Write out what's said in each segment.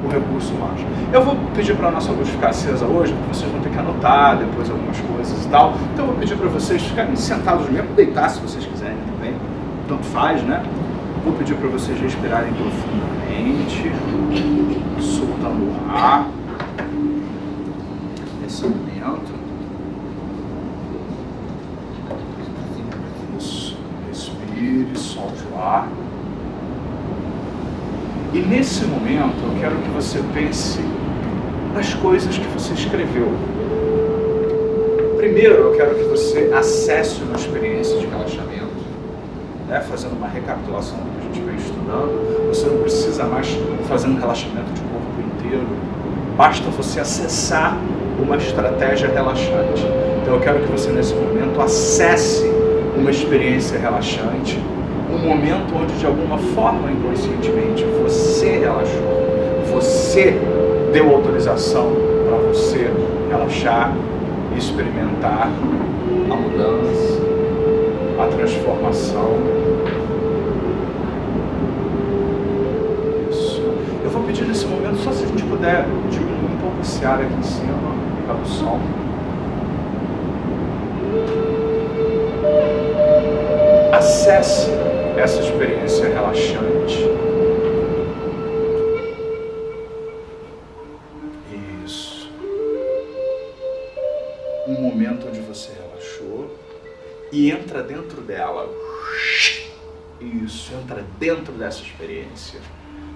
o recurso mais. Eu vou pedir para a nossa luz ficar acesa hoje, porque vocês vão ter que anotar depois algumas coisas e tal. Então eu vou pedir para vocês ficarem sentados mesmo, deitar se vocês quiserem também, tanto faz, né? Vou pedir para vocês respirarem profundamente, soltando o ar. Nesse momento. Isso. Respire, solte o ar. E nesse momento eu quero que você pense nas coisas que você escreveu. Primeiro eu quero que você acesse uma experiência de relaxamento, né? Fazendo uma recapitulação do que a gente vem estudando. Você não precisa mais fazer um relaxamento de corpo inteiro, basta você acessar uma estratégia relaxante. Então eu quero que você nesse momento acesse uma experiência relaxante, um momento onde de alguma forma inconscientemente você relaxou, você deu autorização para você relaxar e experimentar a mudança, a transformação. Isso. Eu vou pedir nesse momento, só se a gente puder diminuir um pouco esse ar aqui em cima, por causa do som. Acesse essa experiência relaxante. Isso. Um momento onde você relaxou e entra dentro dela. Isso, entra dentro dessa experiência.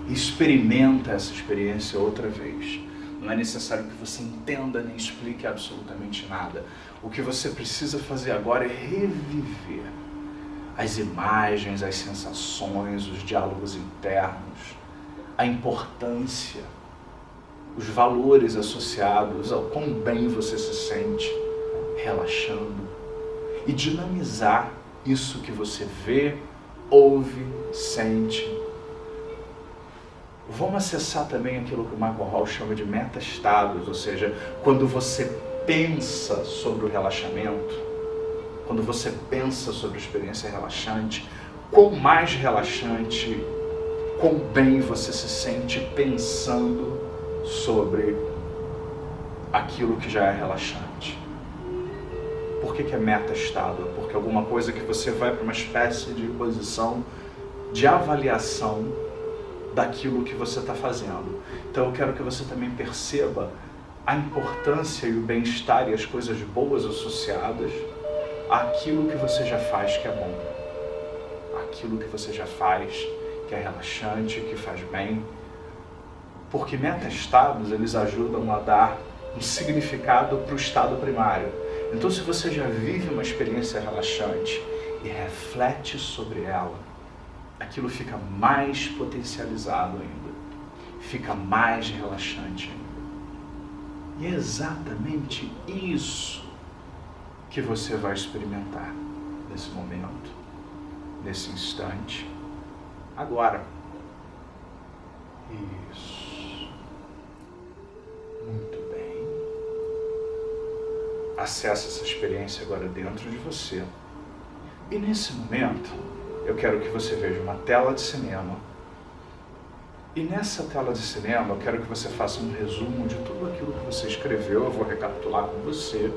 Experimenta essa experiência outra vez. Não é necessário que você entenda nem explique absolutamente nada. O que você precisa fazer agora é reviver as imagens, as sensações, os diálogos internos, a importância, os valores associados ao quão bem você se sente relaxando e dinamizar isso que você vê, ouve, sente. Vamos acessar também aquilo que o Michael Hall chama de metaestados, ou seja, quando você pensa sobre o relaxamento, quando você pensa sobre a experiência relaxante, quão mais relaxante, quão bem você se sente pensando sobre aquilo que já é relaxante. Por que é metaestado? Porque alguma coisa que você vai para uma espécie de posição de avaliação daquilo que você está fazendo. Então eu quero que você também perceba a importância e o bem-estar e as coisas boas associadas àquilo que você já faz que é bom, aquilo que você já faz que é relaxante, que faz bem, porque metaestados eles ajudam a dar um significado para o estado primário. Então se você já vive uma experiência relaxante e reflete sobre ela, aquilo fica mais potencializado ainda, fica mais relaxante ainda. E é exatamente isso que você vai experimentar nesse momento, nesse instante, agora. Isso. Muito bem. Acesse essa experiência agora dentro de você. E nesse momento, eu quero que você veja uma tela de cinema. E nessa tela de cinema, eu quero que você faça um resumo de tudo aquilo que você escreveu. Eu vou recapitular com você.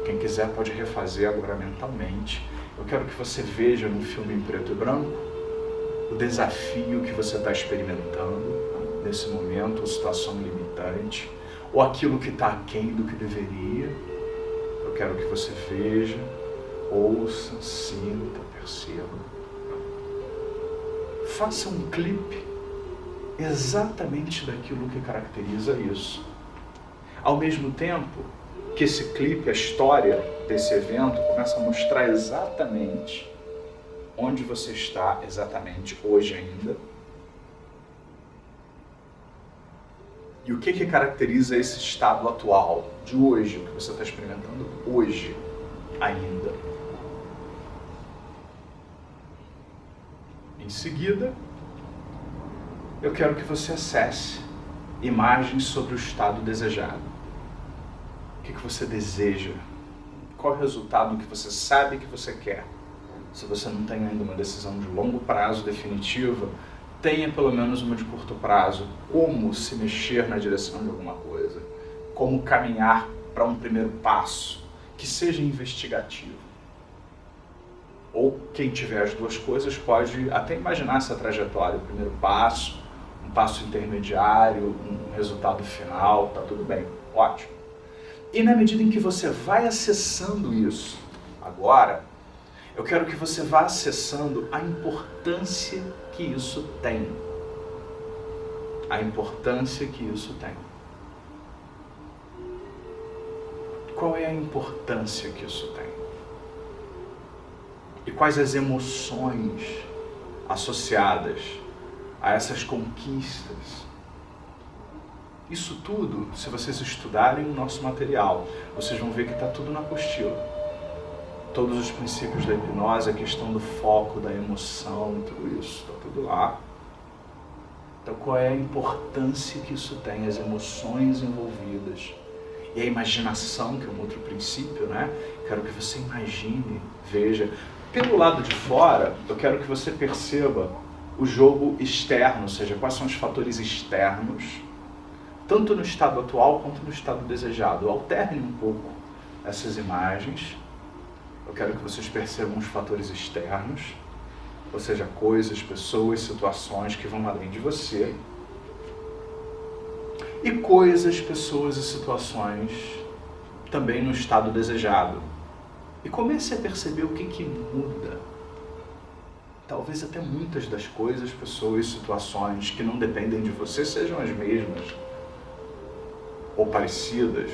Quem quiser pode refazer agora mentalmente. Eu quero que você veja no filme em preto e branco o desafio que você está experimentando nesse momento, a situação limitante, ou aquilo que está aquém do que deveria. Eu quero que você veja, ouça, sinta, perceba. Faça um clipe exatamente daquilo que caracteriza isso. Ao mesmo tempo que esse clipe, a história desse evento, começa a mostrar exatamente onde você está exatamente hoje ainda. E o que caracteriza esse estado atual de hoje, o que você está experimentando hoje ainda. Em seguida, eu quero que você acesse imagens sobre o estado desejado. O que você deseja? Qual é o resultado que você sabe que você quer? Se você não tem ainda uma decisão de longo prazo definitiva, tenha pelo menos uma de curto prazo, como se mexer na direção de alguma coisa, como caminhar para um primeiro passo, que seja investigativo. Ou quem tiver as duas coisas pode até imaginar essa trajetória, o primeiro passo, um passo intermediário, um resultado final, tá tudo bem, ótimo. E na medida em que você vai acessando isso, agora, eu quero que você vá acessando a importância que isso tem. A importância que isso tem. Qual é a importância que isso tem? E quais as emoções associadas a essas conquistas? Isso tudo, se vocês estudarem o nosso material, vocês vão ver que está tudo na apostila. Todos os princípios da hipnose, a questão do foco, da emoção, tudo isso, está tudo lá. Então qual é a importância que isso tem, as emoções envolvidas. E a imaginação, que é um outro princípio, né? Quero que você imagine, veja. Pelo lado de fora, eu quero que você perceba o jogo externo, ou seja, quais são os fatores externos, tanto no estado atual quanto no estado desejado. Alterne um pouco essas imagens. Eu quero que vocês percebam os fatores externos, ou seja, coisas, pessoas, situações que vão além de você. E coisas, pessoas e situações também no estado desejado. E comece a perceber o que muda. Talvez até muitas das coisas, pessoas e situações que não dependem de você sejam as mesmas ou parecidas.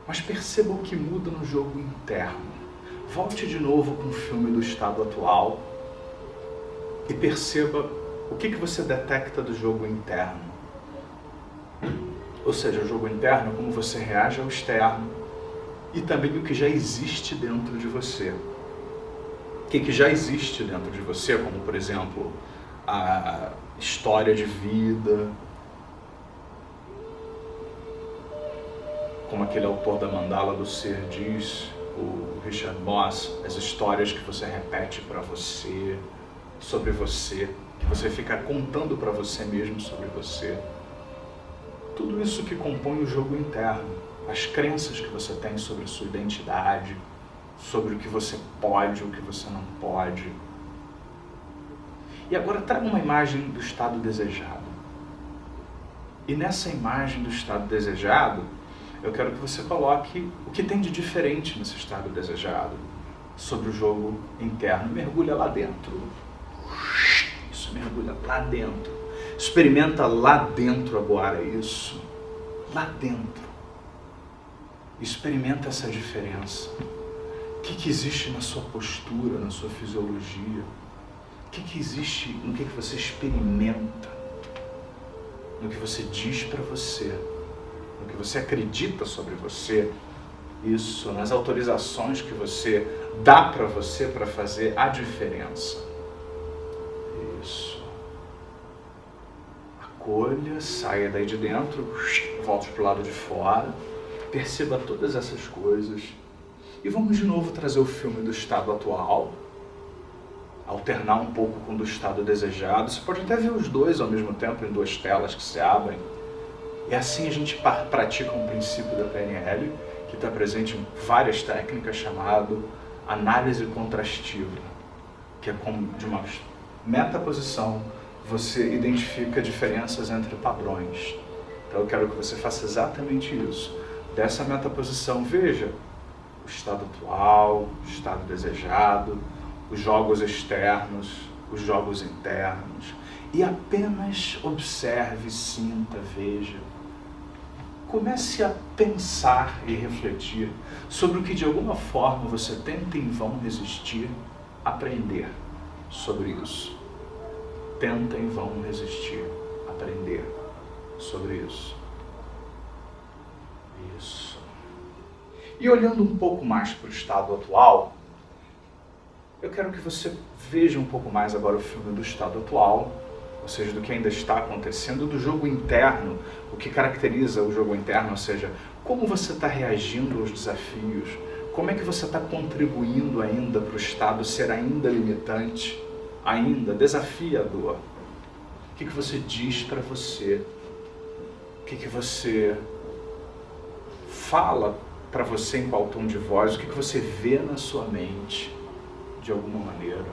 Mas perceba o que muda no jogo interno. Volte de novo com o filme do estado atual e perceba o que você detecta do jogo interno. Ou seja, o jogo interno, como você reage ao externo e também o que já existe dentro de você. O que já existe dentro de você, como por exemplo, a história de vida, como aquele autor da Mandala do Ser diz, o Richard Moss, as histórias que você repete para você, sobre você, que você fica contando para você mesmo sobre você. Tudo isso que compõe o jogo interno, as crenças que você tem sobre a sua identidade, sobre o que você pode, o que você não pode. E agora traga uma imagem do estado desejado. E nessa imagem do estado desejado, eu quero que você coloque o que tem de diferente nesse estado desejado sobre o jogo interno. Mergulha lá dentro. Isso, mergulha lá dentro. Experimenta lá dentro agora isso. Lá dentro. Experimenta essa diferença. O que existe na sua postura, na sua fisiologia? O que existe no que você experimenta? No que você diz para você? No que você acredita sobre você? Isso, nas autorizações que você dá para você para fazer a diferença. Isso. Acolha, saia daí de dentro, volte para o lado de fora, perceba todas essas coisas. E vamos de novo trazer o filme do estado atual, alternar um pouco com o do estado desejado. Você pode até ver os dois ao mesmo tempo, em duas telas que se abrem. E assim a gente pratica um princípio da PNL, que está presente em várias técnicas, chamado análise contrastiva, que é como de uma metaposição você identifica diferenças entre padrões. Então eu quero que você faça exatamente isso. Dessa metaposição, veja o estado atual, o estado desejado, os jogos externos, os jogos internos, e apenas observe, sinta, veja. Comece a pensar e refletir sobre o que de alguma forma você tenta em vão resistir, aprender sobre isso. Tenta em vão resistir, aprender sobre isso. Isso. E olhando um pouco mais para o estado atual, eu quero que você veja um pouco mais agora o filme do estado atual, ou seja, do que ainda está acontecendo, do jogo interno, o que caracteriza o jogo interno, ou seja, como você está reagindo aos desafios, como é que você está contribuindo ainda para o estado ser ainda limitante, ainda desafia a dor? O que você diz para você? O que você fala para você em qual tom de voz? O que você vê na sua mente, de alguma maneira?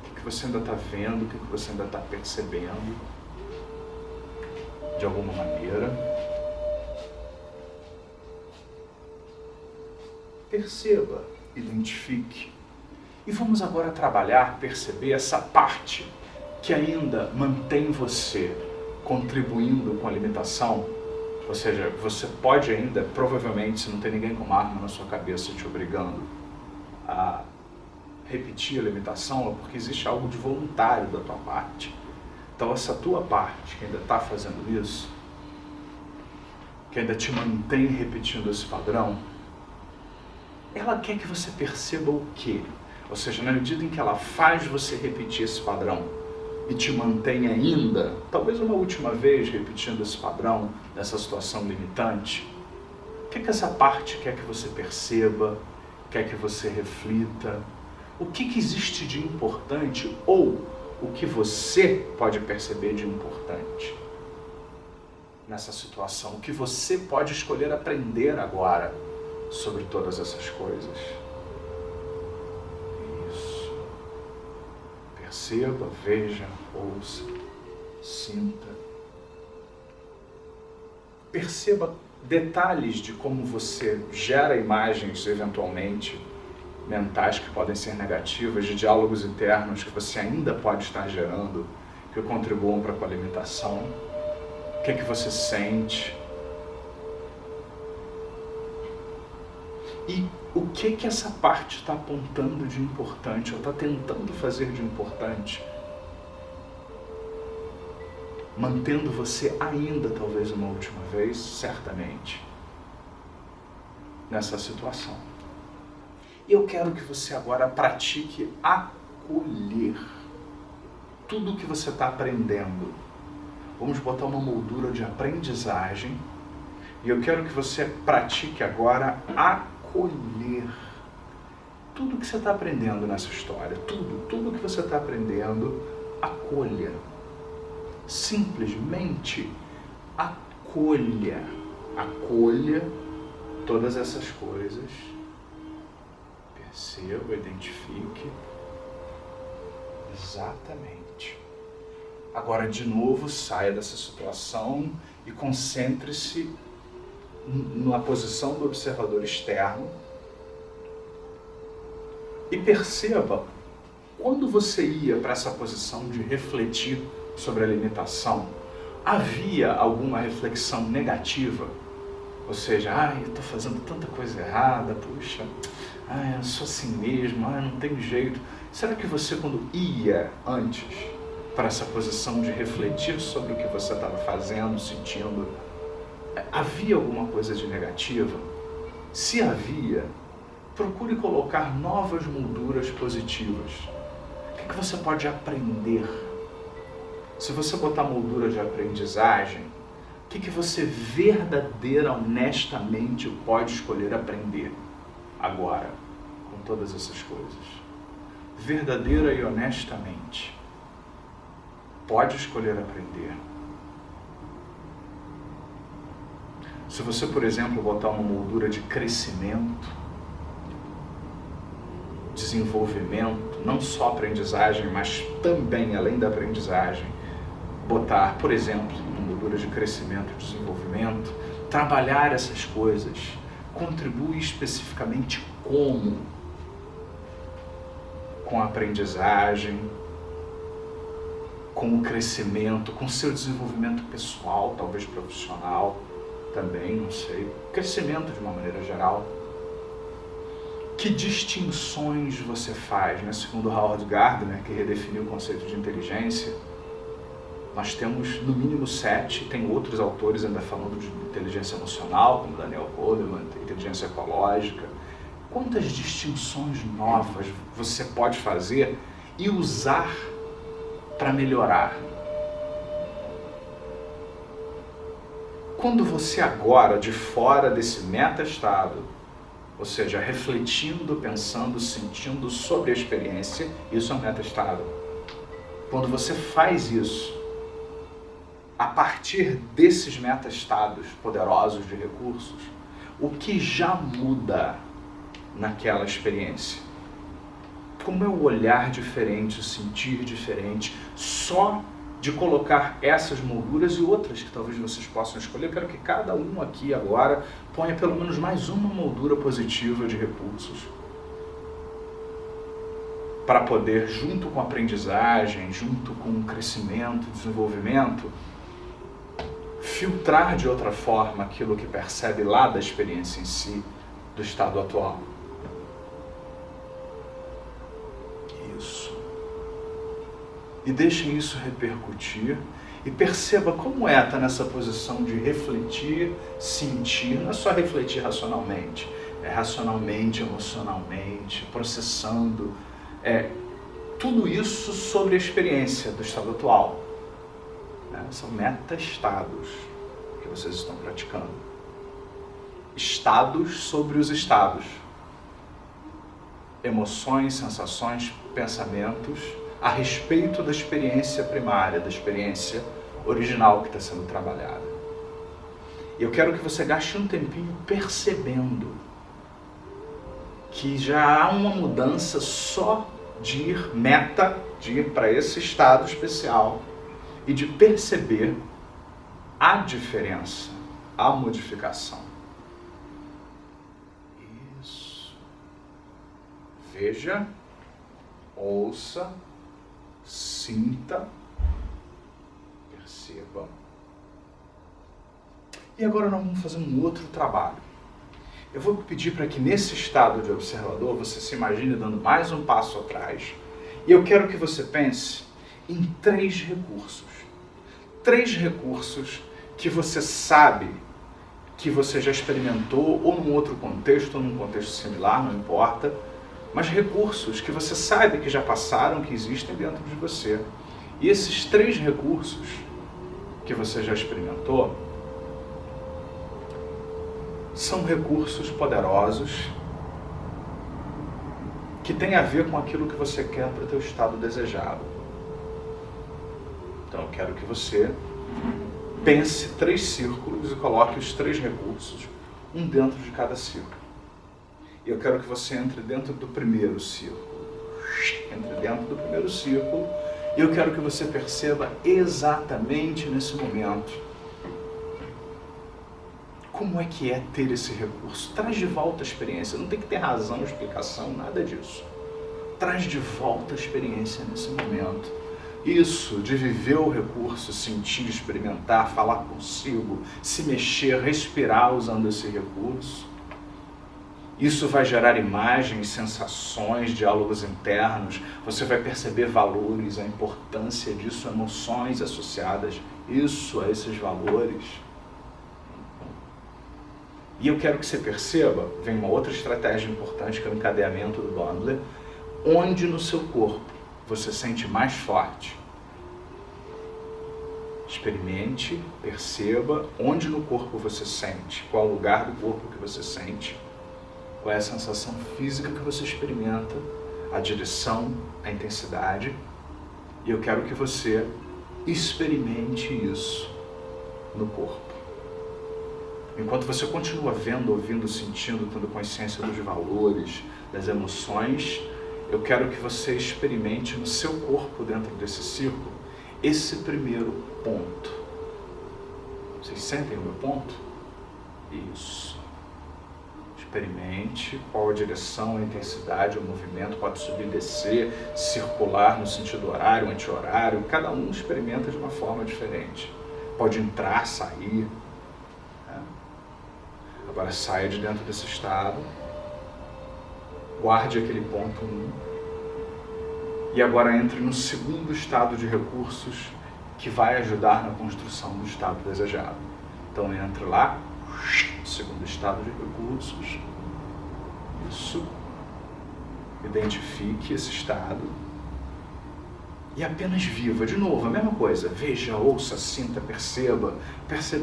O que você ainda está vendo? O que você ainda está percebendo, de alguma maneira? Perceba, identifique. E vamos agora trabalhar, perceber essa parte que ainda mantém você contribuindo com a limitação. Ou seja, você pode ainda, provavelmente, se não tem ninguém com uma arma na sua cabeça te obrigando a repetir a limitação, é porque existe algo de voluntário da tua parte. Então essa tua parte que ainda está fazendo isso, que ainda te mantém repetindo esse padrão, ela quer que você perceba o quê? Ou seja, na medida em que ela faz você repetir esse padrão e te mantém ainda, talvez uma última vez repetindo esse padrão, nessa situação limitante, o que essa parte quer que você perceba, quer que você reflita? O que existe de importante ou o que você pode perceber de importante nessa situação? O que você pode escolher aprender agora sobre todas essas coisas? Isso. Perceba, veja, ouça, sinta. Perceba detalhes de como você gera imagens, eventualmente, mentais que podem ser negativas, de diálogos internos que você ainda pode estar gerando, que contribuam para a tua limitação. O que você sente? E o que essa parte está apontando de importante, ou está tentando fazer de importante, mantendo você ainda, talvez uma última vez, certamente, nessa situação. E eu quero que você agora pratique acolher tudo o que você está aprendendo. Vamos botar uma moldura de aprendizagem, e eu quero que você pratique agora acolher tudo que você está aprendendo nessa história, tudo que você está aprendendo, acolha. Simplesmente acolha todas essas coisas, perceba, identifique, exatamente. Agora, de novo, saia dessa situação e concentre-se na posição do observador externo e perceba, quando você ia para essa posição de refletir sobre a limitação, havia alguma reflexão negativa? Ou seja, eu estou fazendo tanta coisa errada, puxa, eu sou assim mesmo, não tem jeito. Será que você, quando ia antes para essa posição de refletir sobre o que você estava fazendo, sentindo, havia alguma coisa de negativa? Se havia, procure colocar novas molduras positivas. O que você pode aprender? Se você botar moldura de aprendizagem, o que você verdadeira, honestamente pode escolher aprender agora, com todas essas coisas? Verdadeira e honestamente, pode escolher aprender. Se você, por exemplo, botar uma moldura de crescimento, desenvolvimento, não só aprendizagem, mas também, além da aprendizagem, botar, por exemplo, uma moldura de crescimento e desenvolvimento, trabalhar essas coisas, contribui especificamente como? Com a aprendizagem, com o crescimento, com o seu desenvolvimento pessoal, talvez profissional também, não sei, crescimento de uma maneira geral. Que distinções você faz, né? Segundo Howard Gardner, que redefiniu o conceito de inteligência, nós temos no mínimo 7, tem outros autores ainda falando de inteligência emocional, como Daniel Goleman, inteligência ecológica. Quantas distinções novas você pode fazer e usar para melhorar? Quando você agora, de fora desse meta-estado, ou seja, refletindo, pensando, sentindo sobre a experiência, isso é um meta-estado. Quando você faz isso, a partir desses metaestados poderosos de recursos, o que já muda naquela experiência? Como é o olhar diferente, o sentir diferente, só de colocar essas molduras e outras que talvez vocês possam escolher. Eu quero que cada um aqui agora ponha pelo menos mais uma moldura positiva de recursos para poder, junto com a aprendizagem, junto com o crescimento, desenvolvimento, filtrar de outra forma aquilo que percebe lá da experiência em si, do estado atual. Isso. E deixem isso repercutir e perceba como é estar nessa posição de refletir, sentir, não é só refletir racionalmente, é racionalmente, emocionalmente, processando, tudo isso sobre a experiência do estado atual. São meta-estados que vocês estão praticando. Estados sobre os estados. Emoções, sensações, pensamentos a respeito da experiência primária, da experiência original que está sendo trabalhada. E eu quero que você gaste um tempinho percebendo que já há uma mudança só de ir para esse estado especial e de perceber a diferença, a modificação. Isso. Veja, ouça, sinta, perceba. E agora nós vamos fazer um outro trabalho. Eu vou pedir para que nesse estado de observador você se imagine dando mais um passo atrás. E eu quero que você pense em 3 recursos. 3 recursos que você sabe que você já experimentou ou num outro contexto ou num contexto similar, não importa, mas recursos que você sabe que já passaram, que existem dentro de você. E esses 3 recursos que você já experimentou são recursos poderosos que têm a ver com aquilo que você quer para o teu estado desejado. Então eu quero que você pense 3 círculos e coloque os 3 recursos, um dentro de cada círculo. E eu quero que você entre dentro do primeiro círculo. Entre dentro do primeiro círculo e eu quero que você perceba exatamente nesse momento como é que é ter esse recurso. Traz de volta a experiência, não tem que ter razão, explicação, nada disso. Traz de volta a experiência nesse momento. Isso, de viver o recurso, sentir, experimentar, falar consigo, se mexer, respirar usando esse recurso. Isso vai gerar imagens, sensações, diálogos internos. Você vai perceber valores, a importância disso, emoções associadas a esses valores. E eu quero que você perceba, vem uma outra estratégia importante que é o encadeamento do Bandler, onde no seu corpo você sente mais forte. Experimente, perceba onde no corpo você sente, qual lugar do corpo que você sente, qual é a sensação física que você experimenta, a direção, a intensidade. E eu quero que você experimente isso no corpo. Enquanto você continua vendo, ouvindo, sentindo, tendo consciência dos valores, das emoções, eu quero que você experimente no seu corpo, dentro desse círculo, esse primeiro ponto. Vocês sentem o meu ponto? Isso. Experimente qual a direção, a intensidade, o movimento, pode subir, descer, circular no sentido horário, anti-horário, cada um experimenta de uma forma diferente. Pode entrar, sair. Agora saia de dentro desse estado, guarde aquele ponto 1 e agora entre no segundo estado de recursos que vai ajudar na construção do estado desejado. Então entre lá, segundo estado de recursos, isso, identifique esse estado e apenas viva, de novo, a mesma coisa, veja, ouça, sinta, perceba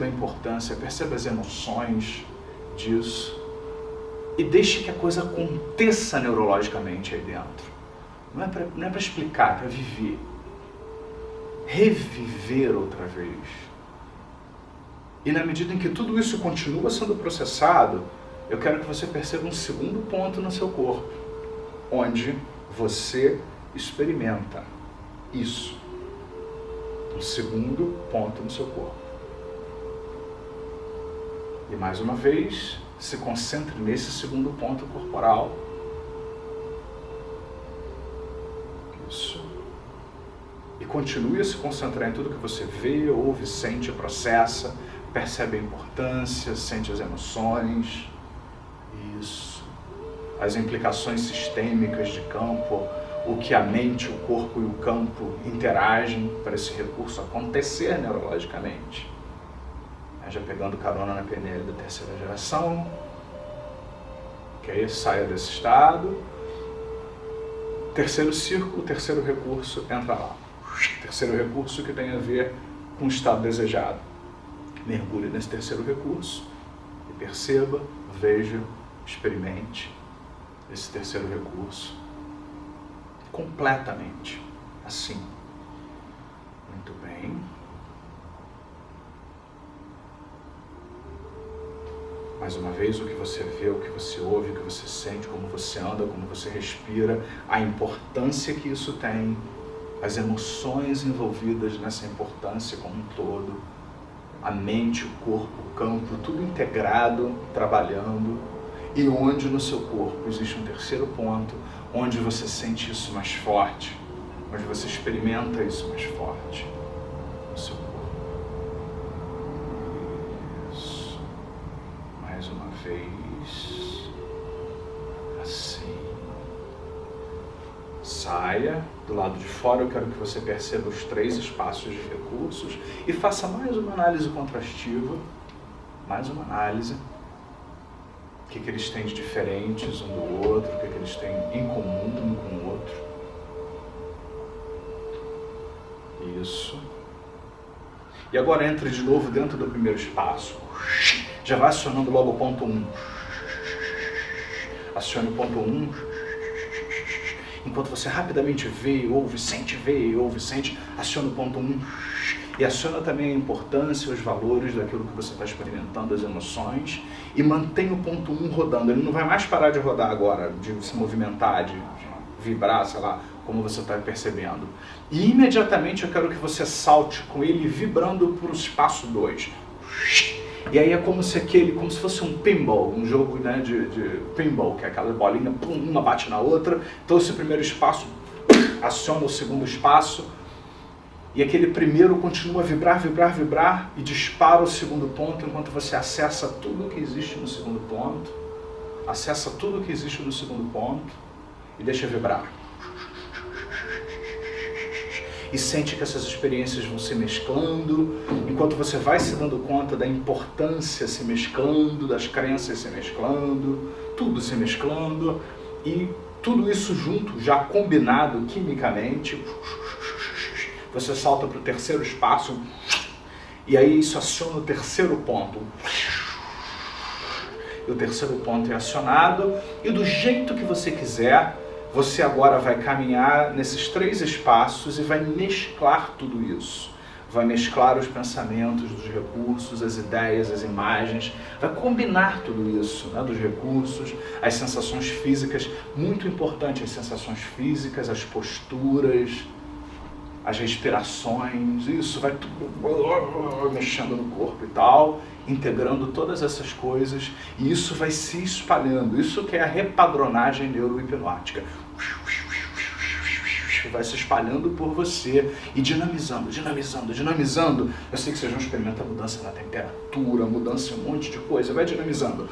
a importância, perceba as emoções disso e deixe que a coisa aconteça neurologicamente aí dentro. Não é para explicar, é para viver. reviver outra vez. E na medida em que tudo isso continua sendo processado, eu quero que você perceba um segundo ponto no seu corpo, onde você experimenta isso. Um segundo ponto no seu corpo. E mais uma vez, se concentre nesse segundo ponto corporal. Isso. E continue a se concentrar em tudo que você vê, ouve, sente, processa, percebe a importância, sente as emoções. Isso. As implicações sistêmicas de campo, o que a mente, o corpo e o campo interagem para esse recurso acontecer neurologicamente. Já pegando carona na PNL da terceira geração. Ok? Saia desse estado. Terceiro círculo, terceiro recurso, entra lá. Terceiro recurso que tem a ver com o estado desejado. Mergulhe nesse terceiro recurso e perceba, veja, experimente esse terceiro recurso completamente assim. Muito bem. Mais uma vez, o que você vê, o que você ouve, o que você sente, como você anda, como você respira, a importância que isso tem, as emoções envolvidas nessa importância como um todo, a mente, o corpo, o campo, tudo integrado, trabalhando, e onde no seu corpo existe um terceiro ponto, onde você sente isso mais forte, onde você experimenta isso mais forte no seu corpo. Isso. Mais uma vez. Assim. Saia do lado de fora. Eu quero que você perceba os 3 espaços de recursos e faça mais uma análise contrastiva. Mais uma análise. O que eles têm de diferentes um do outro, o que eles têm em comum um com o outro. Isso. E agora entre de novo dentro do primeiro espaço. Já vai acionando logo o ponto 1. Acione o ponto 1. Enquanto você rapidamente vê, ouve, sente, aciona o ponto 1. E aciona também a importância, os valores daquilo que você está experimentando, as emoções. E mantém o ponto 1 rodando. Ele não vai mais parar de rodar agora, de se movimentar, de vibrar, sei lá, como você está percebendo. E imediatamente eu quero que você salte com ele vibrando para o espaço 2. E aí é como se fosse um pinball, um jogo, né, de pinball, que é aquela bolinha, pum, uma bate na outra. Então esse primeiro espaço aciona o segundo espaço. E aquele primeiro continua a vibrar e dispara o segundo ponto enquanto você acessa tudo que existe no segundo ponto. Acessa tudo que existe no segundo ponto e deixa vibrar. E sente que essas experiências vão se mesclando, enquanto você vai se dando conta da importância se mesclando, das crenças se mesclando, tudo se mesclando, e tudo isso junto, já combinado quimicamente. Você salta para o terceiro espaço e aí isso aciona o terceiro ponto. E o terceiro ponto é acionado e do jeito que você quiser, você agora vai caminhar nesses 3 espaços e vai mesclar tudo isso. Vai mesclar os pensamentos dos recursos, as ideias, as imagens, vai combinar tudo isso, né, dos recursos, as sensações físicas, muito importante as sensações físicas, as posturas, as respirações, isso vai tudo mexendo no corpo e tal, integrando todas essas coisas, e isso vai se espalhando, isso que é a repadronagem neurohipnótica. Vai se espalhando por você e dinamizando. Eu sei que vocês vão experimentar mudança na temperatura, mudança em um monte de coisa, vai dinamizando.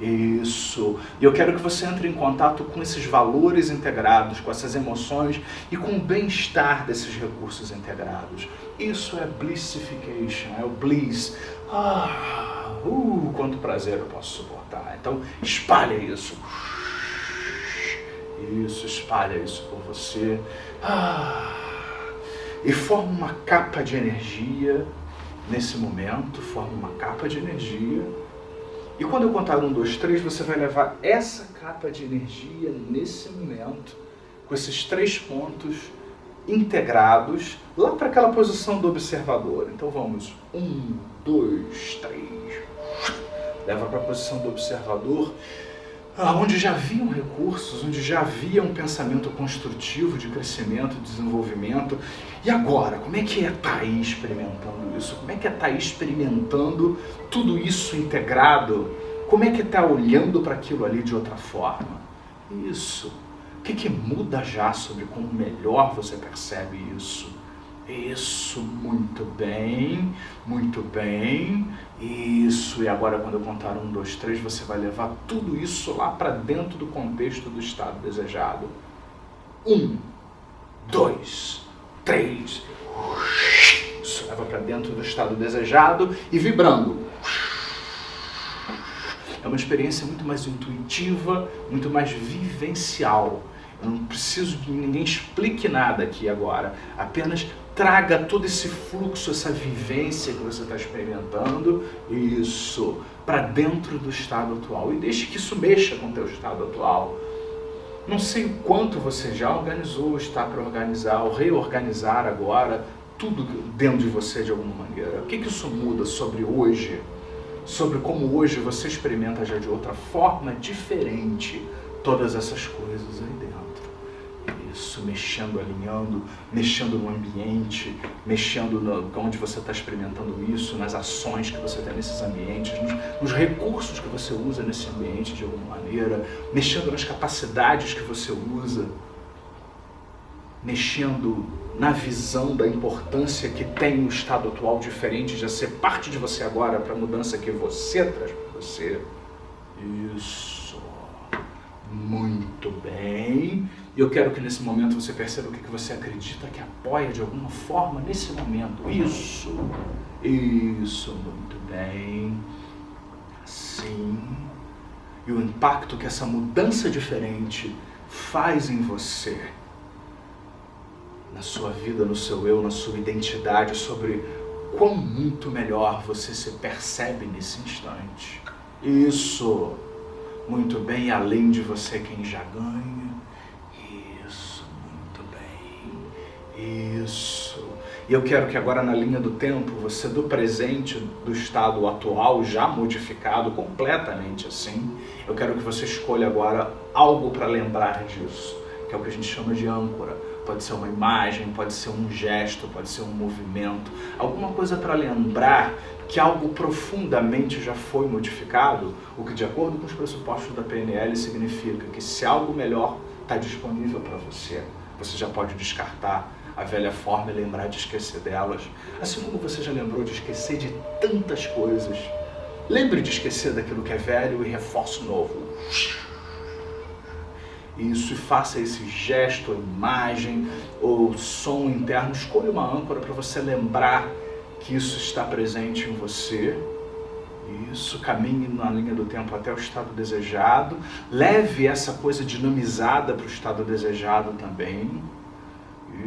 Isso. E eu quero que você entre em contato com esses valores integrados, com essas emoções e com o bem-estar desses recursos integrados. Isso é blissification, é o bliss. Quanto prazer eu posso suportar. Então, espalha isso. Isso, espalha isso por você. E forma uma capa de energia nesse momento, forma uma capa de energia. E quando eu contar 1, 2, 3, você vai levar essa capa de energia nesse momento, com esses 3 pontos, integrados lá para aquela posição do observador. Então vamos, 1, 2, 3, leva para a posição do observador, onde já haviam recursos, onde já havia um pensamento construtivo de crescimento, desenvolvimento. E agora, como é que é estar aí experimentando isso? Como é que é estar aí experimentando tudo isso integrado? Como é que está olhando para aquilo ali de outra forma? Isso. O que muda já sobre como melhor você percebe isso? Isso, muito bem, isso. E agora quando eu contar 1, 2, 3, você vai levar tudo isso lá para dentro do contexto do estado desejado. 1, 2, 3, isso, leva para dentro do estado desejado e vibrando. É uma experiência muito mais intuitiva, muito mais vivencial. Eu não preciso que ninguém explique nada aqui agora, apenas traga todo esse fluxo, essa vivência que você está experimentando, isso, para dentro do estado atual. E deixe que isso mexa com o teu estado atual. Não sei o quanto você já organizou, está para organizar, ou reorganizar agora, tudo dentro de você de alguma maneira. O que isso muda sobre hoje? Sobre como hoje você experimenta já de outra forma, diferente, todas essas coisas aí dentro. Isso, mexendo, alinhando, mexendo no ambiente, mexendo onde você está experimentando isso, nas ações que você tem nesses ambientes, nos recursos que você usa nesse ambiente de alguma maneira, mexendo nas capacidades que você usa, mexendo na visão da importância que tem o estado atual diferente de ser parte de você agora para a mudança que você traz para você. Isso. Muito bem. E eu quero que nesse momento você perceba o que você acredita que apoia de alguma forma nesse momento. Isso. Isso. Muito bem. Assim. E o impacto que essa mudança diferente faz em você, na sua vida, no seu eu, na sua identidade, sobre quão muito melhor você se percebe nesse instante. Isso. Muito bem, além de você quem já ganha. Isso, muito bem. Isso. E eu quero que agora na linha do tempo, você do presente, do estado atual, já modificado, completamente assim, eu quero que você escolha agora algo para lembrar disso, que é o que a gente chama de âncora. Pode ser uma imagem, pode ser um gesto, pode ser um movimento, alguma coisa para lembrar que algo profundamente já foi modificado, o que de acordo com os pressupostos da PNL significa que se algo melhor está disponível para você, você já pode descartar a velha forma e lembrar de esquecer delas. Assim como você já lembrou de esquecer de tantas coisas, lembre de esquecer daquilo que é velho e reforce o novo. Isso, e faça esse gesto, imagem ou som interno, escolha uma âncora para você lembrar que isso está presente em você. Isso, caminhe na linha do tempo até o estado desejado, leve essa coisa dinamizada para o estado desejado também.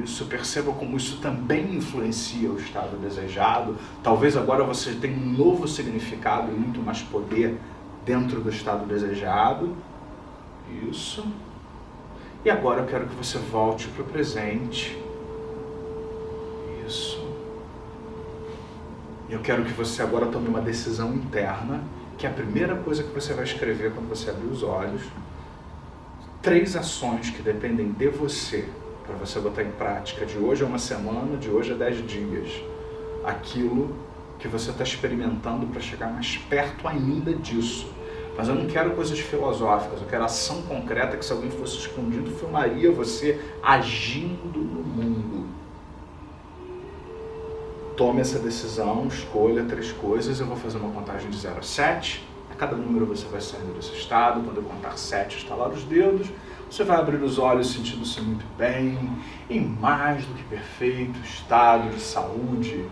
Isso, perceba como isso também influencia o estado desejado. Talvez agora você tenha um novo significado e muito mais poder dentro do estado desejado. Isso. E agora eu quero que você volte para o presente. Isso. Eu quero que você agora tome uma decisão interna, que é a primeira coisa que você vai escrever quando você abrir os olhos. 3 ações que dependem de você, para você botar em prática de hoje a uma semana, de hoje a 10 dias. Aquilo que você está experimentando para chegar mais perto ainda disso. Mas eu não quero coisas filosóficas, eu quero ação concreta que se alguém fosse escondido, filmaria você agindo no mundo. Tome essa decisão, escolha 3 coisas, eu vou fazer uma contagem de 0 a 7, a cada número você vai saindo desse estado, quando eu contar 7, estalar os dedos, você vai abrir os olhos sentindo-se muito bem, em mais do que perfeito estado de saúde,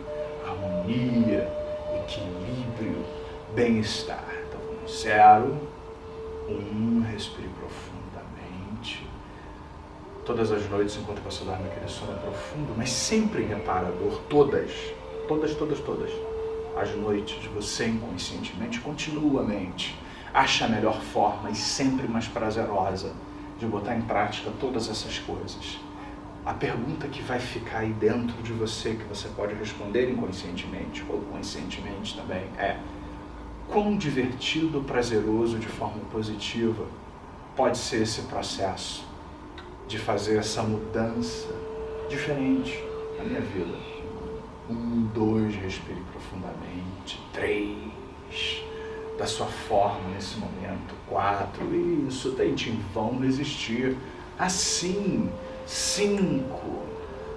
harmonia, equilíbrio, bem-estar. Então vamos, 0, 1, respire profundamente. Todas as noites, enquanto você dorme, aquele sono é profundo, mas sempre reparador. Todas. As noites, você inconscientemente, continuamente, acha a melhor forma e sempre mais prazerosa de botar em prática todas essas coisas. a pergunta que vai ficar aí dentro de você, que você pode responder inconscientemente ou conscientemente também, é: quão divertido, prazeroso, de forma positiva, pode ser esse processo de fazer essa mudança diferente na minha vida? 1, 2, respire profundamente. 3, da sua forma nesse momento. 4, isso, tente em vão resistir. Assim, 5,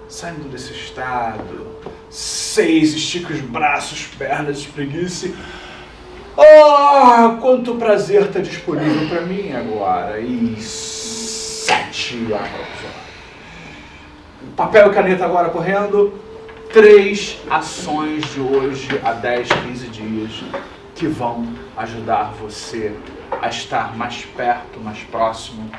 saindo desse estado. 6, estique os braços, pernas, espreguice. Ah, quanto prazer está disponível para mim agora. E 7, papel e caneta agora correndo. 3 ações de hoje a 10, 15 dias que vão ajudar você a estar mais perto, mais próximo